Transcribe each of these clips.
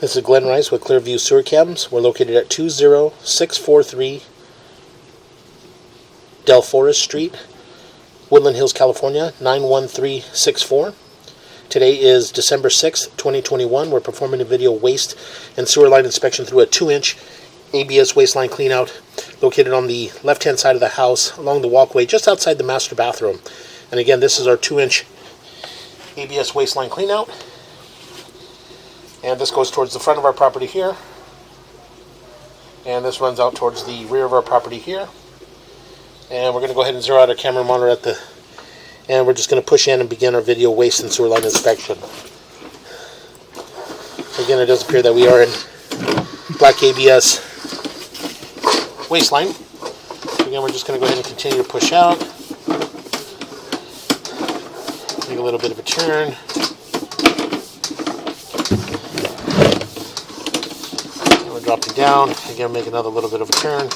This is Glenn Rice with Clearview Sewer Cams. We're located at 20643 Del Forest Street, Woodland Hills, California, 91364. Today is December 6th, 2021. We're performing a video waste and sewer line inspection through a 2-inch ABS wasteline cleanout located on the left-hand side of the house along the walkway just outside the master bathroom. And again, this is our 2-inch ABS wasteline cleanout. And this goes towards the front of our property here. And this runs out towards the rear of our property here. And we're going to go ahead and zero out our camera monitor at the... And we're just going to push in and begin our video waste and sewer line inspection. So again, it does appear that we are in black ABS wasteline. So again, we're just going to go ahead and continue to push out. Make a little bit of a turn. Dropping down, again make another little bit of a turn.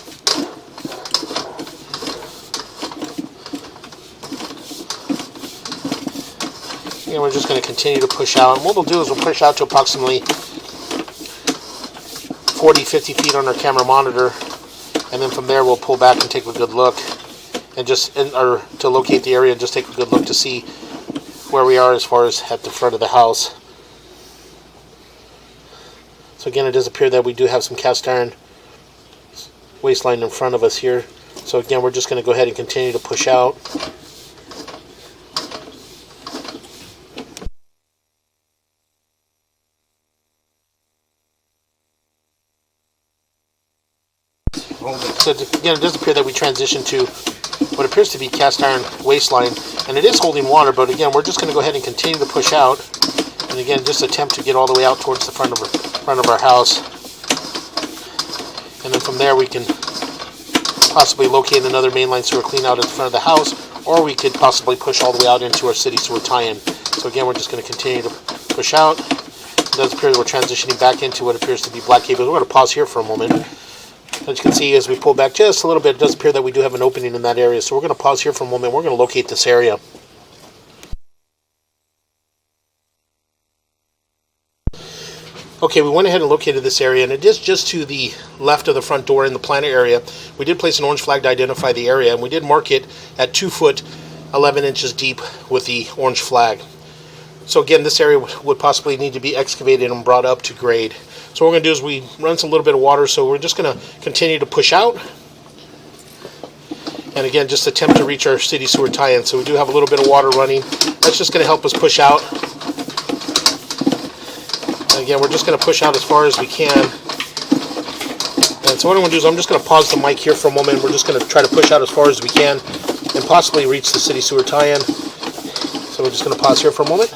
And we're just going to continue to push out. And what we'll do is we'll push out to approximately 40-50 feet on our camera monitor, and then from there we'll pull back and take a good look, and or to locate the area and just take a good look to see where we are as far as at the front of the house. So again, it does appear that we do have some cast iron wasteline in front of us here. So again, we're just going to go ahead and continue to push out. So again, it does appear that we transitioned to what appears to be cast iron wasteline, and it is holding water, but again, we're just going to go ahead and continue to push out. And again, just attempt to get all the way out towards the front of our house. And then from there we can possibly locate another mainline sewer clean out at the front of the house, or we could possibly push all the way out into our city sewer tie-in. So again, we're just going to continue to push out. It does appear that we're transitioning back into what appears to be black cables. We're going to pause here for a moment. As you can see, as we pull back just a little bit, it does appear that we do have an opening in that area. So we're going to pause here for a moment. We're going to locate this area. Okay, we went ahead and located this area, and it is just to the left of the front door in the planter area. We did place an orange flag to identify the area, and we did mark it at 2 foot 11 inches deep with the orange flag. So again, this area would possibly need to be excavated and brought up to grade. So what we're going to do is we run some little bit of water, so we're just going to continue to push out. And again, just attempt to reach our city sewer tie-in. So we do have a little bit of water running. That's just going to help us push out. Again, we're just going to push out as far as we can. And so what I'm going to do is I'm just going to pause the mic here for a moment. We're just going to try to push out as far as we can and possibly reach the city sewer tie-in. So we're just going to pause here for a moment.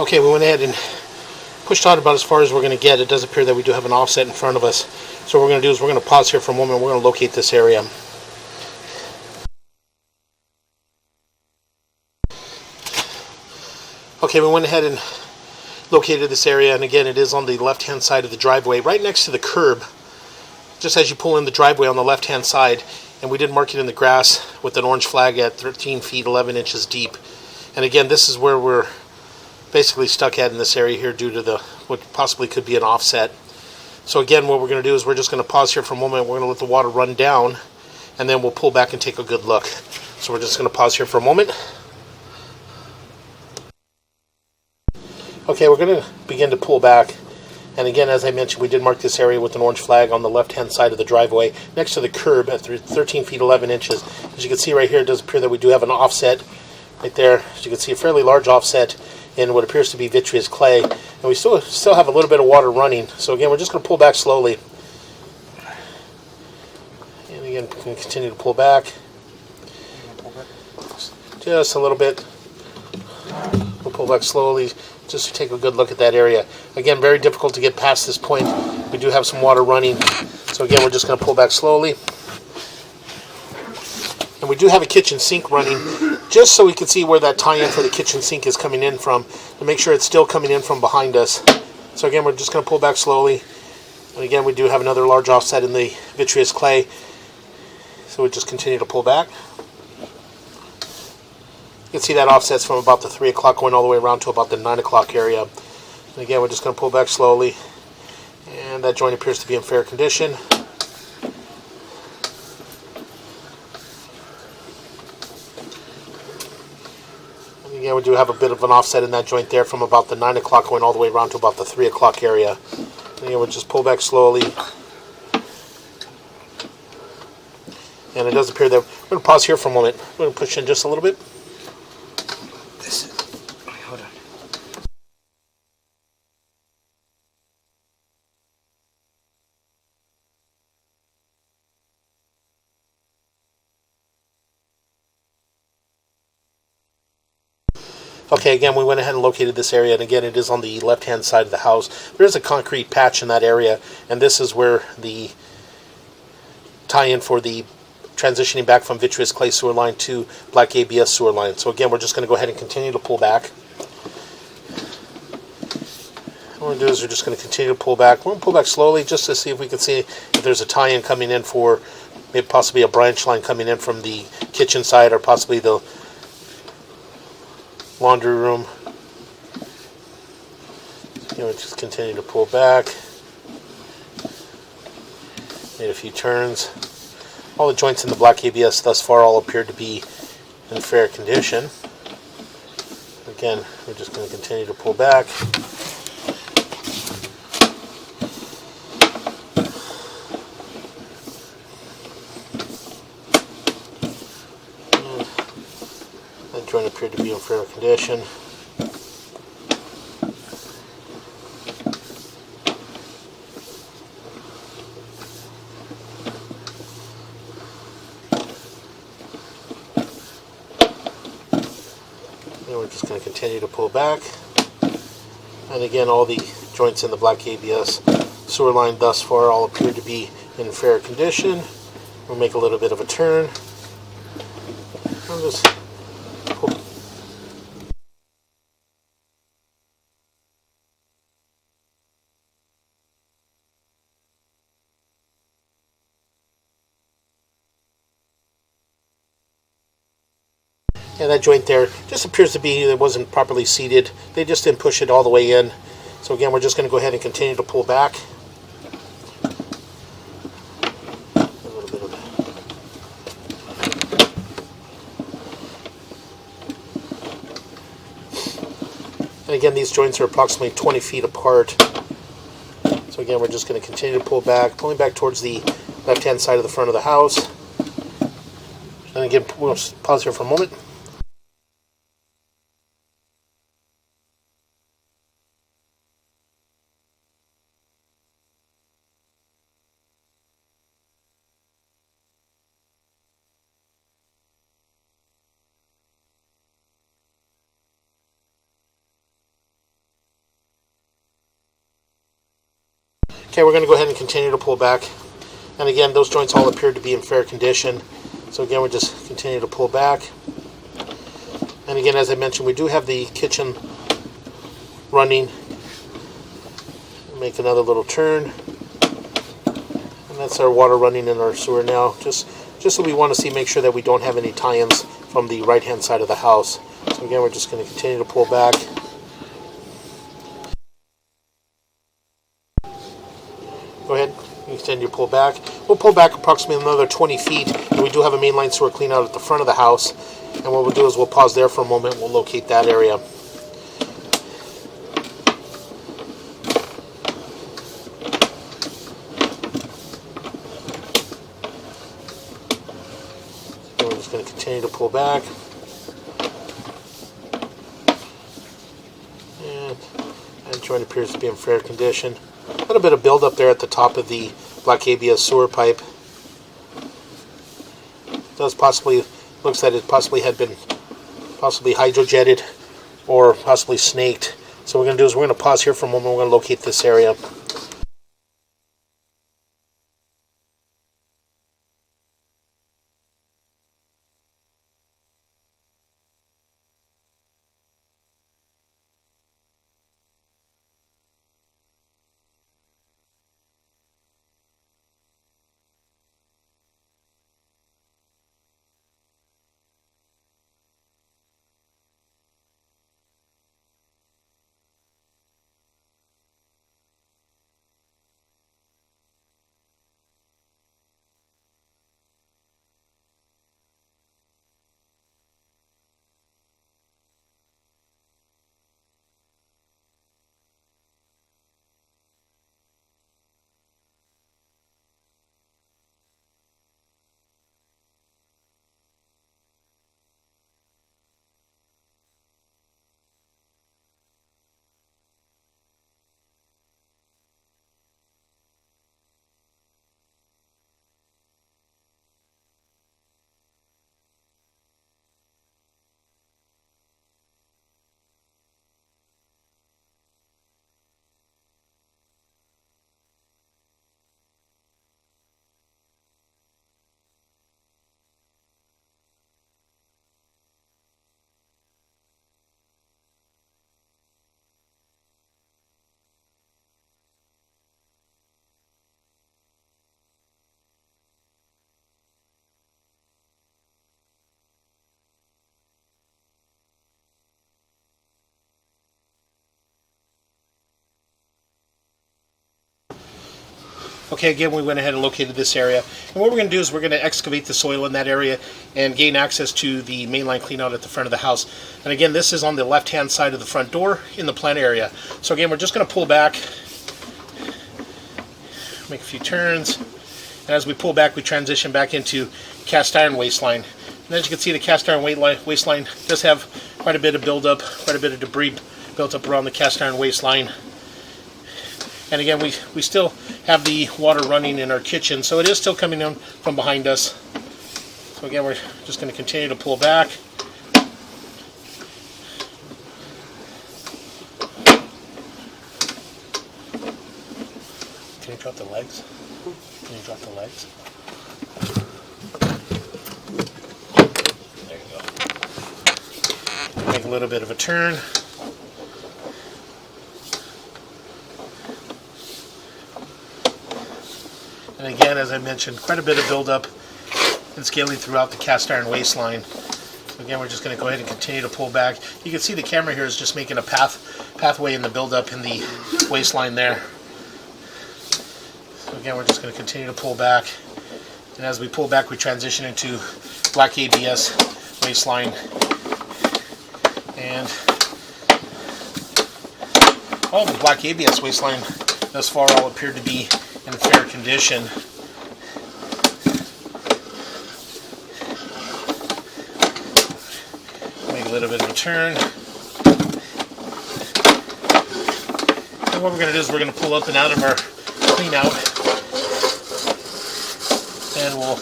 Okay, we went ahead and pushed out about as far as we're going to get. It does appear that we do have an offset in front of us. So what we're going to do is we're going to pause here for a moment. We're going to locate this area. Okay, we went ahead and located this area, and again, it is on the left-hand side of the driveway, right next to the curb, just as you pull in the driveway on the left-hand side. And we did mark it in the grass with an orange flag at 13 feet 11 inches deep. And again, this is where we're basically stuck at in this area here due to the what possibly could be an offset. So again, what we're going to do is we're just going to pause here for a moment. We're going to let the water run down, and then we'll pull back and take a good look. So we're just going to pause here for a moment. Okay, we're going to begin to pull back. And again, as I mentioned, we did mark this area with an orange flag on the left-hand side of the driveway next to the curb at 13 feet 11 inches. As you can see right here, it does appear that we do have an offset right there. As you can see, a fairly large offset in what appears to be vitreous clay. And we still have a little bit of water running. So again, we're just going to pull back slowly. And again, we can continue to pull back. Just a little bit. We'll pull back slowly just to take a good look at that area. Again, very difficult to get past this point. We do have some water running. So again, we're just going to pull back slowly. And we do have a kitchen sink running, just so we can see where that tie-in for the kitchen sink is coming in from, to make sure it's still coming in from behind us. So again, we're just going to pull back slowly. And again, we do have another large offset in the vitreous clay. So we just continue to pull back. You can see that offsets from about the 3 o'clock going all the way around to about the 9 o'clock area. And again, we're just going to pull back slowly. And that joint appears to be in fair condition. Yeah, we do have a bit of an offset in that joint there from about the 9 o'clock going all the way around to about the 3 o'clock area. And again, we'll just pull back slowly. And it does appear that we're going to pause here for a moment. We're going to push in just a little bit. Hold on. Okay, again, we went ahead and located this area, and again, it is on the left-hand side of the house. There is a concrete patch in that area, and this is where the tie-in for the transitioning back from vitreous clay sewer line to black ABS sewer line. So again, we're just going to go ahead and continue to pull back. What we're going to do is we're just going to continue to pull back. We're going to pull back slowly just to see if we can see if there's a tie-in coming in for maybe possibly a branch line coming in from the kitchen side or possibly the laundry room. We'll just continue to pull back. Made a few turns. All the joints in the black ABS thus far all appear to be in fair condition. Again, we're just going to continue to pull back. That joint appeared to be in fair condition. And we're just going to continue to pull back. And again, all the joints in the black ABS sewer line thus far all appear to be in fair condition. We'll make a little bit of a turn. I'll just pull. Yeah, that joint there just appears to be it wasn't properly seated. They just didn't push it all the way in. So again, we're just going to go ahead and continue to pull back. A little bit of And again, these joints are approximately 20 feet apart. So again, we're just going to continue to pull back, pulling back towards the left-hand side of the front of the house. And again, we'll pause here for a moment. Okay, we're going to go ahead and continue to pull back. And again, those joints all appear to be in fair condition. So again, we just continue to pull back. And again, as I mentioned, we do have the kitchen running. Make another little turn. And that's our water running in our sewer now. Just so we want to see, make sure that we don't have any tie-ins from the right-hand side of the house. So again, we're just going to continue to pull back. Go ahead, extend your pull back. We'll pull back approximately another 20 feet, and we do have a mainline sewer clean out at the front of the house. And what we'll do is we'll pause there for a moment. We'll locate that area. And we're just going to continue to pull back. And that joint appears to be in fair condition. A little bit of buildup there at the top of the black ABS sewer pipe. Does possibly, looks like it possibly had been hydrojetted or possibly snaked. So what we're going to do is we're going to pause here for a moment. We're going to locate this area. Okay, again, we went ahead and located this area. And what we're going to do is we're going to excavate the soil in that area and gain access to the mainline cleanout at the front of the house. And again, this is on the left-hand side of the front door in the plant area. So again, we're just going to pull back, make a few turns. And as we pull back, we transition back into cast iron waistline. And as you can see, the cast iron waistline does have quite a bit of buildup, quite a bit of debris built up around the cast iron waistline. And again, we still have the water running in our kitchen, so it is still coming in from behind us. So again, we're just going to continue to pull back. Can you drop the legs? Can you drop the legs? There you go. Make a little bit of a turn. And again, as I mentioned, quite a bit of buildup and scaling throughout the cast iron waistline. So again, we're just going to go ahead and continue to pull back. You can see the camera here is just making a pathway in the buildup in the waistline there. So again, we're just going to continue to pull back. And as we pull back, we transition into black ABS waistline. And all the black ABS waistline thus far all appear to be in fair condition. Make a little bit of a turn. And what we're going to do is we're going to pull up and out of our clean out, and we'll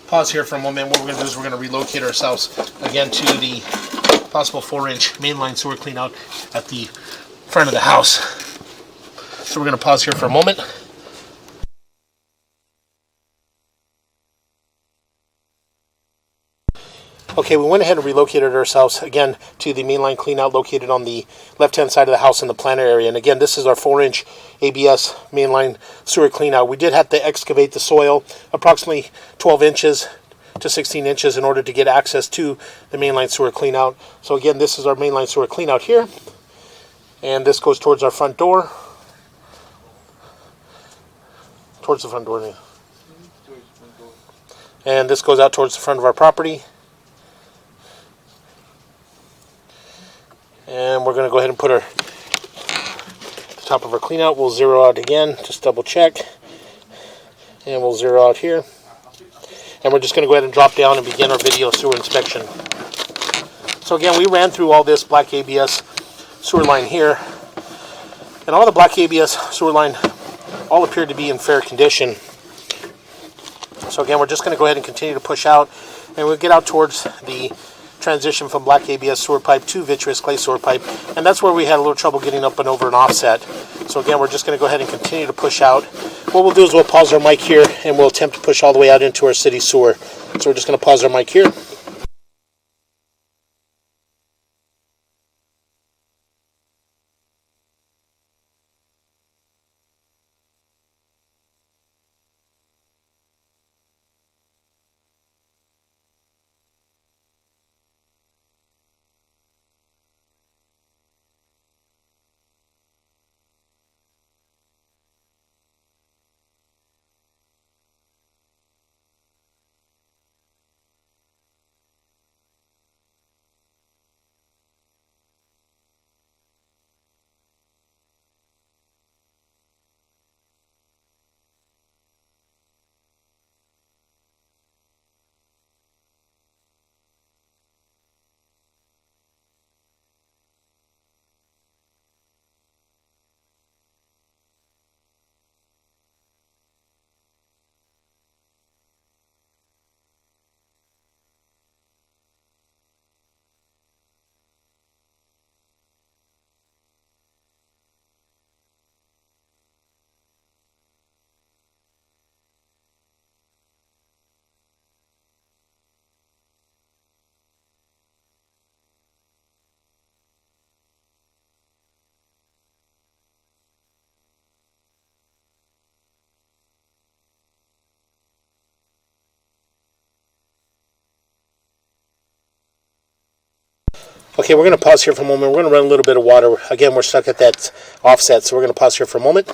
pause here for a moment. What we're going to do is we're going to relocate ourselves again to the possible 4-inch mainline sewer clean out at the front of the house. So we're going to pause here for a moment. Okay, we went ahead and relocated ourselves again to the mainline cleanout located on the left-hand side of the house in the planter area. And again, this is our 4-inch ABS mainline sewer cleanout. We did have to excavate the soil approximately 12 inches to 16 inches in order to get access to the mainline sewer cleanout. So again, this is our mainline sewer cleanout here. And this goes towards our front door. Towards the front door. And this goes out towards the front of our property. And we're going to go ahead and put the top of our cleanout. We'll zero out again, just double check. And we'll zero out here. And we're just going to go ahead and drop down and begin our video sewer inspection. So again, we ran through all this black ABS sewer line here. And all the black ABS sewer line all appeared to be in fair condition. So again, we're just going to go ahead and continue to push out. And we'll get out towards the transition from black ABS sewer pipe to vitreous clay sewer pipe, and that's where we had a little trouble getting up and over an offset. So again, we're just going to go ahead and continue to push out. What we'll do is we'll pause our mic here and we'll attempt to push all the way out into our city sewer. So we're just going to pause our mic here. Okay, we're going to pause here for a moment. We're going to run a little bit of water. Again, we're stuck at that offset, so we're going to pause here for a moment.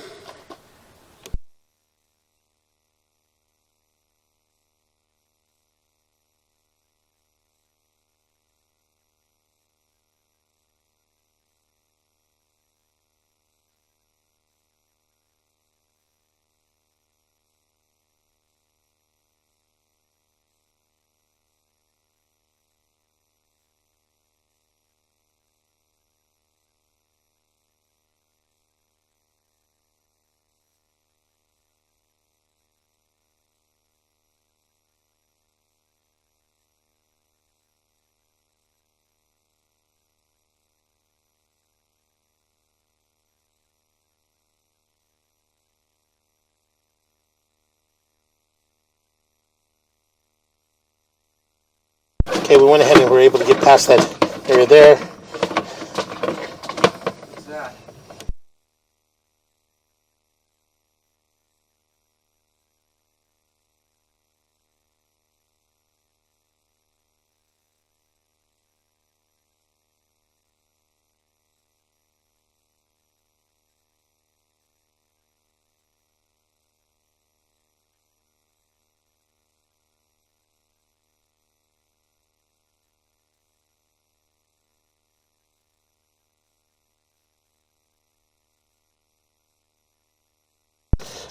Okay, we went ahead and we were able to get past that area there. What's that?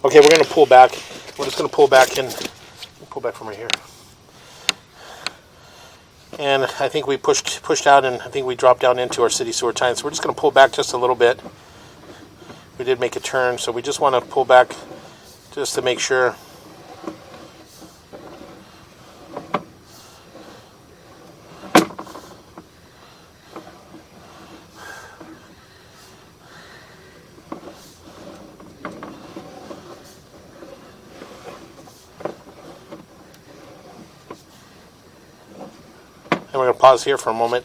Okay, we're going to pull back. We're just going to pull back and pull back from right here. And I think we pushed out, and I think we dropped down into our city sewer time. So we're just going to pull back just a little bit. We did make a turn, so we just want to pull back just to make sure. we're going to pause here for a moment.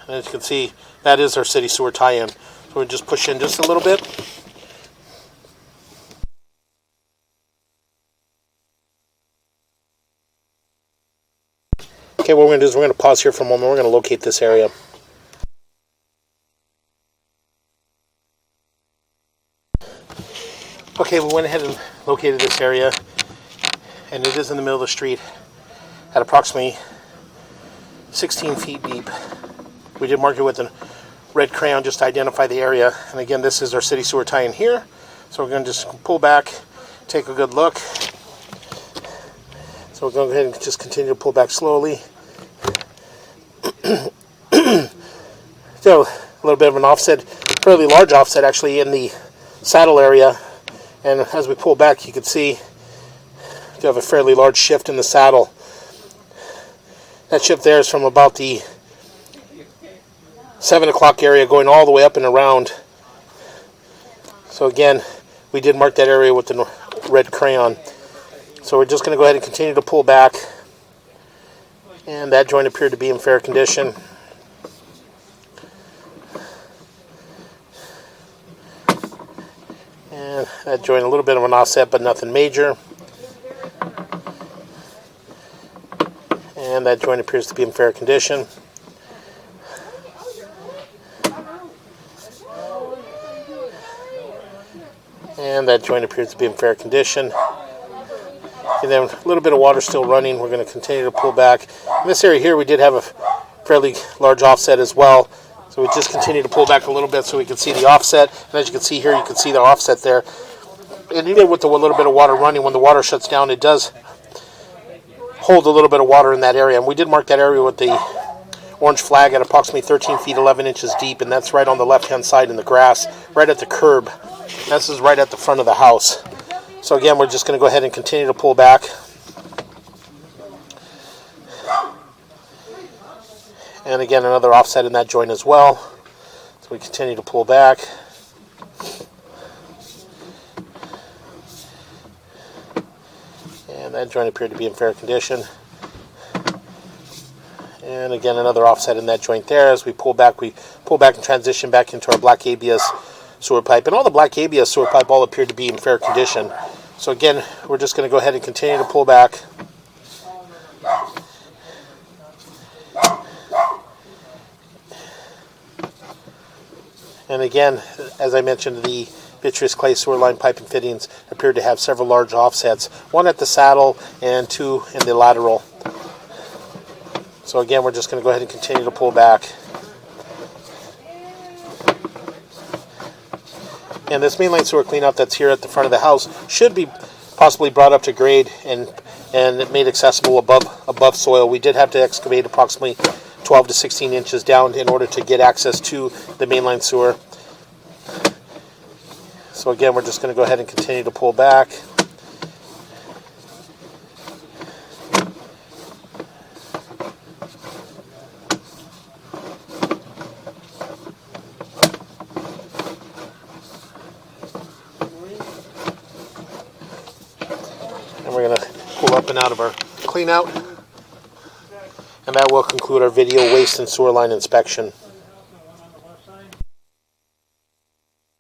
And as you can see, that is our city sewer tie-in. So we'll just push in just a little bit. Okay, what we're going to do is we're going to pause here for a moment. We're going to locate this area. Okay, we went ahead and located this area, and it is in the middle of the street at approximately 16 feet deep. We did mark it with a red crayon just to identify the area. And again, this is our city sewer tie-in here. So we're going to just pull back, take a good look. So we're going to go ahead and just continue to pull back slowly. So a little bit of an offset, fairly large offset actually in the saddle area. And as we pull back, you can see you have a fairly large shift in the saddle. That shift there is from about the 7 o'clock area going all the way up and around. So again, we did mark that area with the red crayon. So we're just going to go ahead and continue to pull back. And that joint appeared to be in fair condition. And that joint a little bit of an offset, but nothing major. And that joint appears to be in fair condition. And that joint appears to be in fair condition. And then a little bit of water still running. We're going to continue to pull back. In this area here, we did have a fairly large offset as well. So we just continue to pull back a little bit so we can see the offset. And as you can see here, you can see the offset there. And even with the little bit of water running, when the water shuts down, it does hold a little bit of water in that area. And we did mark that area with the orange flag at approximately 13 feet 11 inches deep. And that's right on the left-hand side in the grass, right at the curb. This is right at the front of the house. So again, we're just going to go ahead and continue to pull back. And again, another offset in that joint as well. So we continue to pull back. And that joint appeared to be in fair condition. And again, another offset in that joint there. As we pull back and transition back into our black ABS sewer pipe. And all the black ABS sewer pipe all appeared to be in fair condition. So again, we're just going to go ahead and continue to pull back. And again, as I mentioned, the vitreous clay sewer line pipe and fittings appeared to have several large offsets, one at the saddle and two in the lateral. So again, we're just going to go ahead and continue to pull back. And this mainline sewer cleanout that's here at the front of the house should be possibly brought up to grade and made accessible above soil. We did have to excavate approximately 12 to 16 inches down in order to get access to the mainline sewer. So again, we're just going to go ahead and continue to pull back. And we're going to pull up and out of our clean out. And that will conclude our video waste and sewer line inspection.